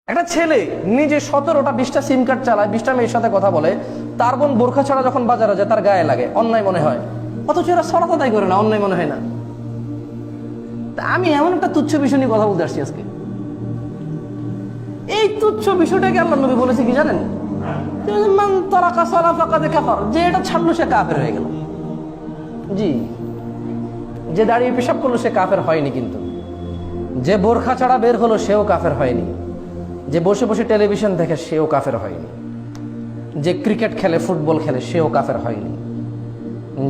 একটা ছেলে নিজে 17টা 20টা সিম কার্ড চালায়, 20টা মেয়ের সাথে কথা বলে, তার বোন বোরখা ছাড়া যখন বাজারে যায় তার গায়ে লাগে, অন্যায় মনে হয়, অথচ এরা সালাত আদায় করে না, অন্যায় মনে হয় না। তা আমি এমন একটা তুচ্ছ বিষয় নিয়ে কথা বলতে আসছি আজকে। এই তুচ্ছ বিষয়টাকে আল্লাহ নবী বলেছে কি জানেন? মান তারাকা সালাহ ফাকাদ কাফার, যে এটা ছাড়লো সে কাফের হয়ে গেল। জি, যে দাঁড়িয়ে পেশাব করলো সে কাফের হয়নি, কিন্তু যে বোরখা ছাড়া বের হলো সেও কাফের হয়নি, যে বসে বসে টেলিভিশন দেখে সেও কাফের হয়নি, যে ক্রিকেট খেলে ফুটবল খেলে সেও কাফের হয়নি,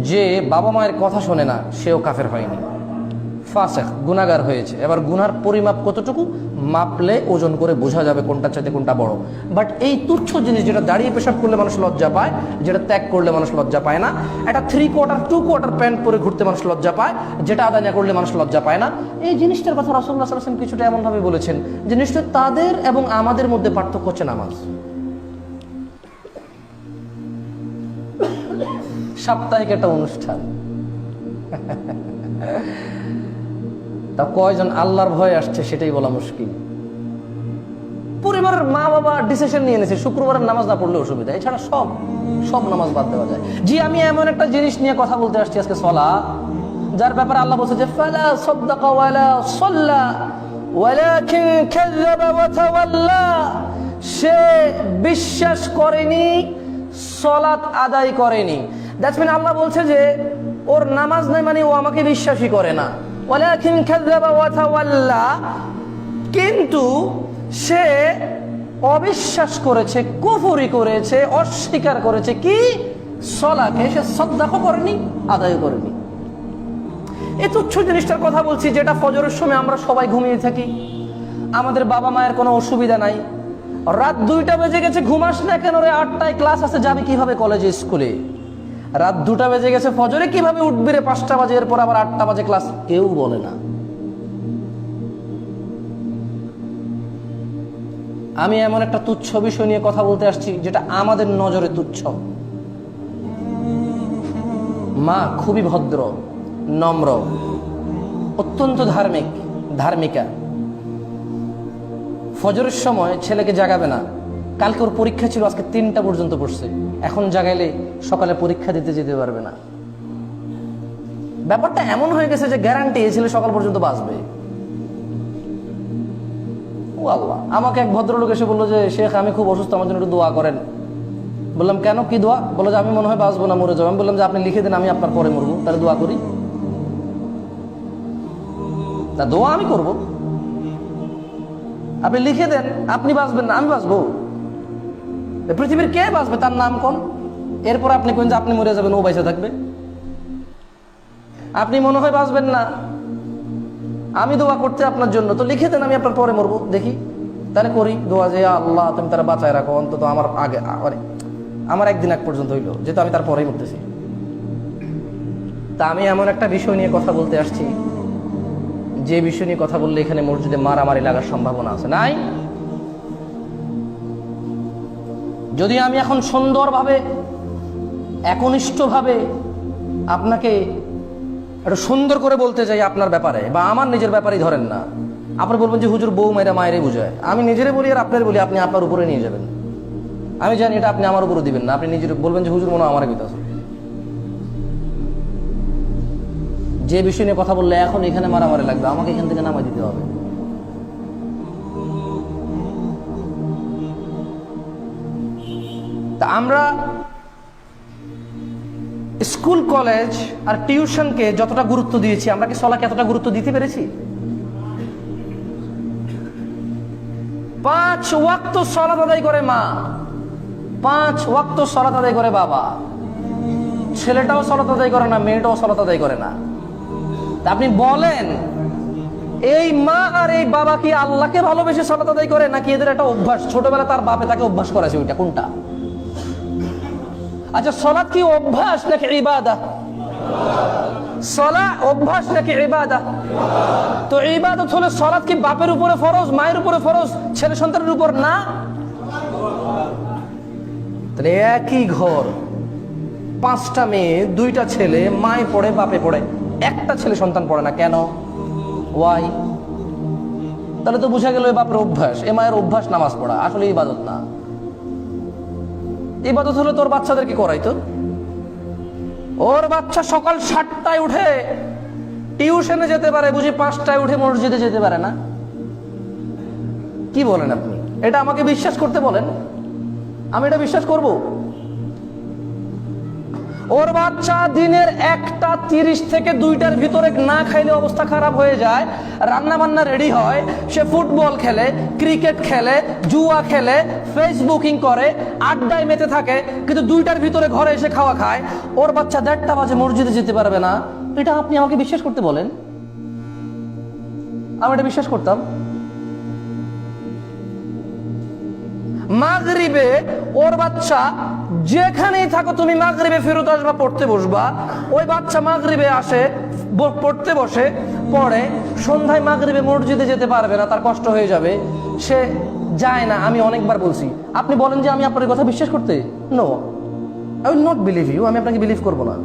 যে বাবা মায়ের কথা শোনে না সেও কাফের হয়নি। ফাসেক, গুনাহগার হয়েছে। এবার গুনার পরিমাপ কতটুকু মাপলে ওজন করে বোঝা যাবে কোনটা চাইতে কোনটা বড়। বাট এই তুচ্ছ জিনিস, যেটা দাঁড়িয়ে পেশাব করলে মানুষ লজ্জা পায়, যেটা ত্যাগ করলে মানুষ লজ্জা পায় না, এটা 3/4 2/4 প্যান্ট পরে ঘুরতে মানুষ লজ্জা পায়, যেটা আদায় না করলে মানুষ লজ্জা পায় না, এই জিনিসটার কথা রাসূলুল্লাহ সাল্লাল্লাহু আলাইহি ওয়াসাল্লাম কিছুটা এমনভাবে বলেছেন যে নিশ্চয় তাদের এবং আমাদের মধ্যে পার্থক্য হচ্ছে নামাজ। সাপ্তাহিক একটা অনুষ্ঠান, তা কয়জন আল্লাহর ভয় আসছে সেটাই বলা মুশকিল। পরিবারের মা বাবা ডিসিশন নিয়ে নিয়েছে শুক্রবারের নামাজ না পড়লে অসুবিধা, এছাড়া সব নামাজ বাদ দেওয়া যায়। জি, আমি এমন একটা জিনিস নিয়ে কথা বলতে আসছি আজকে, সালাত, যার ব্যাপারে আল্লাহ বলছে যে ফালা সাদ্দাকা ওয়ালা সাল্লা ওয়ালাকিন কাযাবা ওয়া তাওয়াল্লা, সে বিশ্বাস করেনি, সালাত আদায় করেনি। দ্যাটস মিন আল্লাহ বলছে যে ওর নামাজ নাই মানে ও আমাকে বিশ্বাসই করে না। ওয়ালাকিন কাযাবা ওয়া তাওয়াল্লা, কিন্তু সে অবিশ্বাস করেছে, কুফরি করেছে, অস্বীকার করেছে কি? সলাকে সে সাদ্দাক করেনি, আদায় করেনি। এই তুচ্ছ জিনিসটার কথা বলছি, যেটা ফজরের সময় আমরা সবাই ঘুমিয়ে থাকি, আমাদের বাবা মায়ের কোনো অসুবিধা নাই, রাত 2টা বেজে গেছে, ঘুমাস না কেন রে, 8টায় ক্লাস আছে, যাবে কিভাবে কলেজে স্কুলে, রাত 2টা বেজে গেছে, ফজরে কিভাবে উঠবি রে, 5টা বাজে, এরপর আবার 8টা বাজে ক্লাস, কেউ বলে না। আমি এমন একটা তুচ্ছ বিষয় নিয়ে কথা বলতে আসছি যেটা আমাদের নজরে তুচ্ছ। মা খুবই ভদ্র, নম্র, অত্যন্ত ধার্মিকা, ফজরের সময় ছেলেকে জাগাবে না। কালকে ওর পরীক্ষা ছিল, আজকে 3টা পর্যন্ত পড়ছে, এখন জাগাইলে সকালে পরীক্ষা দিতে যেতে পারবে না। ব্যাপারটা এমন হয়ে গেছে যে গ্যারান্টি এই ছেলে সকাল পর্যন্ত বাঁচবে। ও আল্লাহ, আমাকে এক ভদ্রলোক এসে বললো যে শেখ আমি খুব অসুস্থ, আমার জন্য একটু দোয়া করেন। বললাম কেন, কি দোয়া? বললো যে আমি মনে হয় বাঁচবো না, মরে যাবো। আমি বললাম যে আপনি লিখে দেন, আমি আপনার পরে মরবো, তাহলে দোয়া করি। তা দোয়া আমি করব, আপনি লিখে দেন, আপনি বাঁচবেন না, আমি বাঁচবো। পৃথিবীর কে বাঁচবে তার নাম কোন? এরপর আপনি কোন যে আপনি মরে যাবেন, ও বেঁচে থাকবে। আপনি মনে হয় বাঁচবেন না, আমি দোয়া করতে আপনার জন্য, তো লিখে দেন, আমি আপনার পরে মরবো, দেখি। তাহলে করি দোয়া যে আল্লাহ তুমি তারা বাঁচায় রাখো, অন্তত আমার আগে, আমার একদিন এক পর্যন্ত হইলো, যেহেতু আমি তার পরেই মরতেছি। তা আমি এমন একটা বিষয় নিয়ে কথা বলতে আসছি, যে বিষয় নিয়ে কথা বললে এখানে মসজিদে মারামারি লাগার সম্ভাবনা আছে। নাই, যদি আমি এখন সুন্দরভাবে একনিষ্ঠভাবে আপনাকে একটু সুন্দর করে বলতে চাই আপনার ব্যাপারে বা আমার নিজের ব্যাপারেই, ধরেন না, আপনি বলবেন যে হুজুর বউ মেয়েরা মায়েরই বুঝায়। আমি নিজেরে বলি আর আপনার বলি, আপনি আপনার উপরে নিয়ে যাবেন। আমি জানি এটা আপনি আমার উপরে দিবেন না, আপনি নিজের বলবেন যে হুজুর মনে হয় আমার বিতাস। যে বিষয় নিয়ে কথা বললে এখন এখানে মারামারি লাগবে, আমাকে এখান থেকে নামাই দিতে হবে। তা আমরা স্কুল কলেজ আর টিউশনকে যতটা গুরুত্ব দিয়েছি, আমরা কি সলাকে এতটা গুরুত্ব দিতে পেরেছি? 5 ওয়াক্ত সালাত আদায় করে মা, 5 ওয়াক্ত সালাত আদায় করে বাবা, ছেলেটাও সালাত আদায় করে না, মেয়েটাও সালাত আদায় করে না। আপনি বলেন এই মা আর এই বাবা কি আল্লাহকে ভালোবেসে সালাত আদায় করে, নাকি এদের একটা অভ্যাস, ছোটবেলা তার বাপে তাকে অভ্যাস করেছে, ওইটা কোনটা? আচ্ছা, সালাত কি অভ্যাস নাকি ইবাদত? সালাত অভ্যাস নাকি ইবাদত? তো ইবাদত হলে সালাত কি বাপের উপরে ফরজ, মায়ের উপরে ফরজ, ছেলে সন্তানের উপর না? তাহলে একই ঘর, 5টা মেয়ে, 2টা ছেলে, মায়ে পড়ে বাপে পড়ে, একটা ছেলে সন্তান পড়ে না কেন? ওয়াই? তাহলে তো বুঝা গেল এ বাপের অভ্যাস, এ মায়ের অভ্যাস নামাজ পড়া, আসলে ইবাদত না। ইবাদত হলে তোর বাচ্চাদেরকে করাইতো। ওর বাচ্চা সকাল 7টায় উঠে টিউশনে যেতে পারে, বুঝি 5টায় উঠে মসজিদে যেতে পারে না? কি বলেন আপনি? এটা আমাকে বিশ্বাস করতে বলেন, আমি এটা বিশ্বাস করব? ওর বাচ্চা দিনের 1:30 থেকে 2টার ভিতরে না খাইলে অবস্থা খারাপ হয়ে যায়, রান্না বান্না রেডি হয়, সে ফুটবল খেলে, ক্রিকেট খেলে, জুয়া খেলে, ফেসবুকিং করে, আড্ডায় মেতে থাকে, কিন্তু 2টার ভিতরে ঘরে এসে খাওয়া খায়। ওর বাচ্চা 1:30 বাজে মসজিদে যেতে পারবে না, এটা আপনি আমাকে বিশ্বাস করতে বলেন? আমি এটা বিশ্বাস করতাম। মাগরিবে ওর বাচ্চা যেখানেই থাকো, তুমি মাগরিবে ফেরত আসবা, পড়তে বসবা, ওই বাচ্চা মাগরিবে আসে, পড়তে বসে, পড়ে, সন্ধ্যায় মাগরিবে মসজিদে যেতে পারবে না, তার কষ্ট হয়ে যাবে, সে যায় না। আমি অনেকবার বলছি, আপনি বলেন যে আমি আপনার কথা বিশ্বাস করতে? No, I will not believe you. আমি আপনাকে বিলিভ করবো না।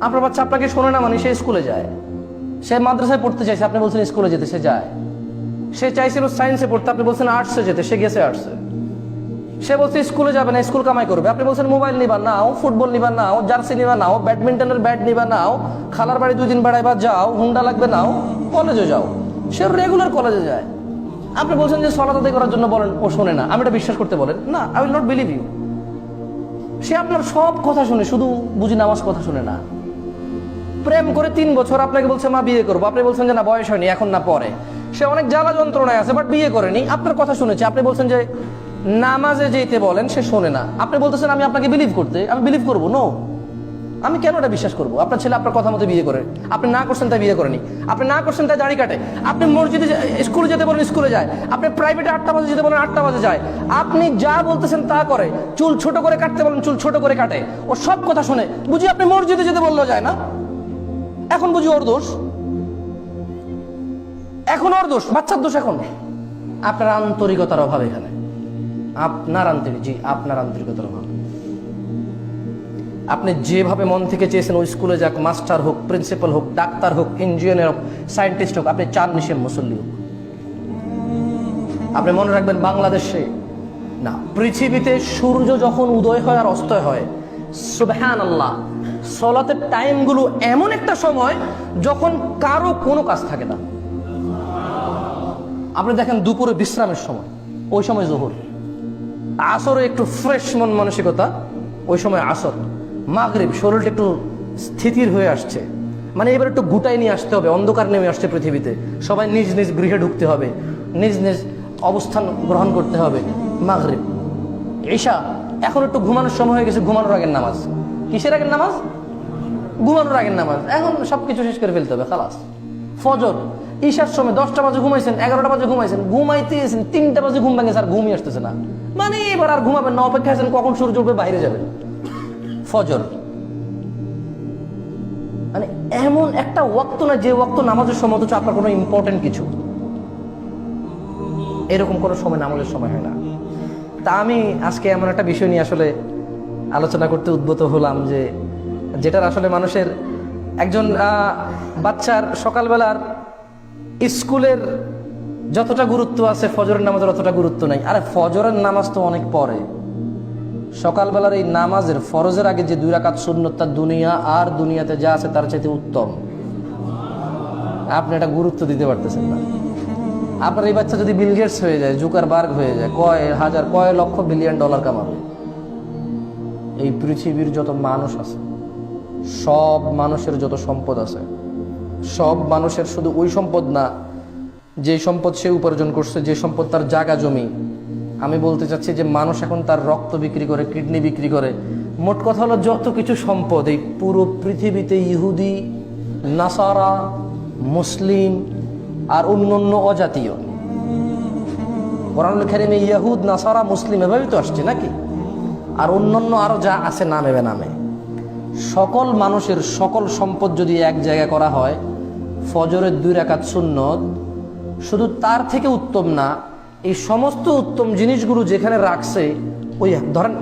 আপনার বাচ্চা আপনাকে শোনে না মানে সে স্কুলে যায়, সে মাদ্রাসায় পড়তে চাইছে, আপনি বলছেন স্কুলে যেতে, সে যায়। সে চাইছিল সায়েন্সে পড়তে, আপনি বলছেন আর্টসে যেতে, সে গেছে আর্টসে। সে বলছে স্কুলে যাবে না, স্কুল কামাই করবে, আপনি বলছেন মোবাইল নিবা নাও, ফুটবল নিবা নাও, জার্সি নিবা নাও, ব্যাডমিন্টনের ব্যাট নিবা নাও, খালার বাড়ি 2 দিন বেড়াইবা যাও, হুন্ডা লাগবে নাও, কলেজে যাও। সে রেগুলার কলেজে যায়। আপনি বলছেন যে সালাত আদায় করার জন্য বলেন, ও শোনে না, আমি এটা বিশ্বাস করতে বলেন? না, I will not believe you. সে আপনার সব কথা শুনে, শুধু বুঝি নামাজ কথা শুনে না। প্রেম করে 3 বছর আপনাকে বলছে মা বিয়ে করবো, আপনি বলছেন যে না বয়স হয়নি, এখন না পরে। সে অনেক জ্বালা যন্ত্রণায় আছে, বাট বিয়ে করেনি, আপনার কথা শুনেছে। আপনি বলছেন যে নামাজে যেতে বলেন, সে শোনে না, আপনি বলতেছেন আমি আপনাকে বিলিভ করতে। আমি বিলিভ করবো? নো, আমি কেন এটা বিশ্বাস করবো? আপনার ছেলে আপনার কথা মতো বিয়ে করে, আপনি না করছেন তাই বিয়ে করেনি, আপনি না করছেন তাই দাড়ি কাটে, আপনি মসজিদে স্কুলে যেতে বলেন স্কুলে যায়, আপনি প্রাইভেটে 8টা বাজে যেতে বলেন 8টা বাজে যায়, আপনি যা বলতেছেন তা করে, চুল ছোট করে কাটতে বলেন চুল ছোট করে কাটে, ও সব কথা শুনে। বুঝি আপনি মসজিদে যেতে বললেও যায় না, এখন বুঝি ওর দোষ? এখন ওর দোষ, বাচ্চার দোষ? এখন আপনার আন্তরিকতার অভাব, এখানে আপনার আপনার আন্তরিকতার অভাব। আপনি যেভাবে মন থেকে চেয়েছেন ওই স্কুলে যাক, মাস্টার হোক, প্রিন্সিপাল হোক, ডাক্তার হোক, ইঞ্জিনিয়ার হোক, সায়েন্টিস্ট হোক, আপনি চান নিশে মুসল্লি হোক। আপনি মনে রাখবেন, বাংলাদেশে না, পৃথিবীতে সূর্য যখন উদয় হয় আর অস্ত হয়, সুবহানাল্লাহ, সালাতের টাইমগুলো এমন একটা সময় যখন কারো কোনো কাজ থাকে না। আপনি দেখেন দুপুরে বিশ্রামের সময়, ওই সময় জোহর। আসরে একটু ফ্রেশ মন মানসিকতা, ওই সময় আসর। মাগরিব শরীরটা একটু স্থিতির হয়ে আসছে, মানে এবার একটু গুটাই নিয়ে আসতে হবে, অন্ধকার নেমে আসছে পৃথিবীতে, সবাই নিজ নিজ গৃহে ঢুকতে হবে, নিজ নিজ অবস্থান গ্রহণ করতে হবে। মাগরিব, ঈশা, এখন একটু ঘুমানোর সময় হয়ে গেছে, ঘুমানোর আগের নামাজ। কিসের আগের নামাজ? ঘুমানোর আগের নামাজ। এখন সবকিছু শেষ করে ফেলতে হবে, খালাস। ফজর, ঈশার সময় 10টা বাজে ঘুমাইছেন, 11টা বাজে ঘুমাইছেন, ঘুমাইতে গেছেন 3টা বাজে ঘুম ভেঙে, স্যার ঘুমিয়ে আসতেছে না, মানে এবার আর ঘুমাবেন না, অপেক্ষা আছেন কখন সূর্য উঠবে, বাইরে যাবেন। ফজর, মানে এমন একটা ওয়াক্ত না যে ওয়াক্ত নামাজের সময়, অথচ আপনার কোনো ইম্পর্টেন্ট কিছু, এরকম কোনো সময় নামাজের সময় হয় না। তা আমি আজকে এমন একটা বিষয় নিয়ে আসলে আলোচনা করতে উদ্যত হলাম, যেটার আসলে মানুষের, একজন বাচ্চার সকালবেলার স্কুলের যতটা গুরুত্ব আছে, ফজরের নামাজের অতটা গুরুত্ব নাই। আরে ফজরের নামাজ তো অনেক পরে, সকালবেলার এই নামাজের ফরজের আগে যে 2 রাকাত সুন্নত, তার দুনিয়া আর দুনিয়াতে যা আছে তার চাইতে উত্তম। আপনি এটা গুরুত্ব দিতে পারতেছেন না। আপনার এই বাচ্চা যদি বিল গেটস হয়ে যায়, জুকারবার্গ হয়ে যায়, কয় লক্ষ বিলিয়ন ডলার কামাবে। এই পৃথিবীর যত মানুষ আছে, সব মানুষের যত সম্পদ আছে, সব মানুষের শুধু ওই সম্পদ না যে সম্পদ সে উপার্জন করছে, যে সম্পদ তার জায়গা জমি। আমি বলতে চাচ্ছি যে মানুষ এখন তার রক্ত বিক্রি করে, কিডনি বিক্রি করে, মোট কথা হলো যত কিছু সম্পদ এই পুরো পৃথিবীতে ইহুদি, নাসারা, মুসলিম আর অন্যান্য অজাতীয়, কোরআনুল কারীমে ইহুদ, নাসারা, মুসলিম এভাবেই তো আসছে নাকি, আর অন্যান্য আরো যা আছে নামে বেনামে, সকল মানুষের সকল সম্পদ যদি এক জায়গায় করা হয়, ফজরের 2 রাকাত সুন্নত শুধু তার থেকে উত্তম না, এই সমস্ত উত্তম জিনিসগুলো যেখানে রাখছে, ওই ধরেন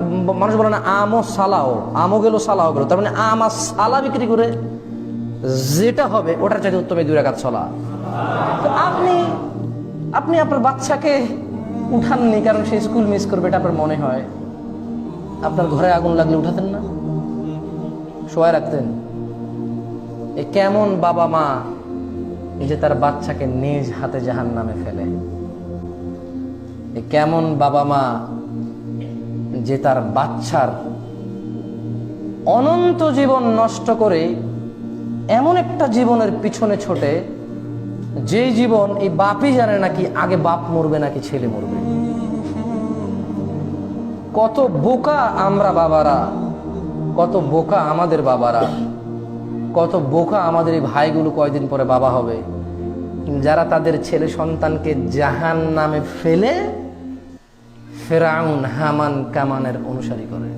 মানুষ বলে না আমও সালাও, আমও গেল সালাও গেল, তার মানে আম আর সালা বিক্রি করে যেটা হবে ওটার চাইতে উত্তম এই 2 রাকাত সালাত। তো আপনি আপনি আপনার বাচ্চাকে উঠাননি কারণ সে স্কুল মিস করবে, এটা আপনার মনে হয়। আপনার ঘরে আগুন লাগলে উঠাতেন না, শোয়া রাখতেন? এ কেমন বাবা মা যে তার বাচ্চাকে নিজ হাতে জাহান্নামে ফেলে? এ কেমন বাবা মা যে তার বাচ্চার অনন্ত জীবন নষ্ট করে এমন একটা জীবনের পিছনে ছোটে, যে জীবন এই বাপই জানে নাকি আগে বাপ মরবে নাকি ছেলে মরবে। কত বোকা আমরা বাবারা, কত বোকা আমাদের বাবারা, কত বোকা আমাদের এই ভাইগুলো কয়দিন পরে বাবা হবে, যারা তাদের ছেলে সন্তানকে জাহান্নামে ফেলে ফেরাউন হামান কামানের অনুসারী করে।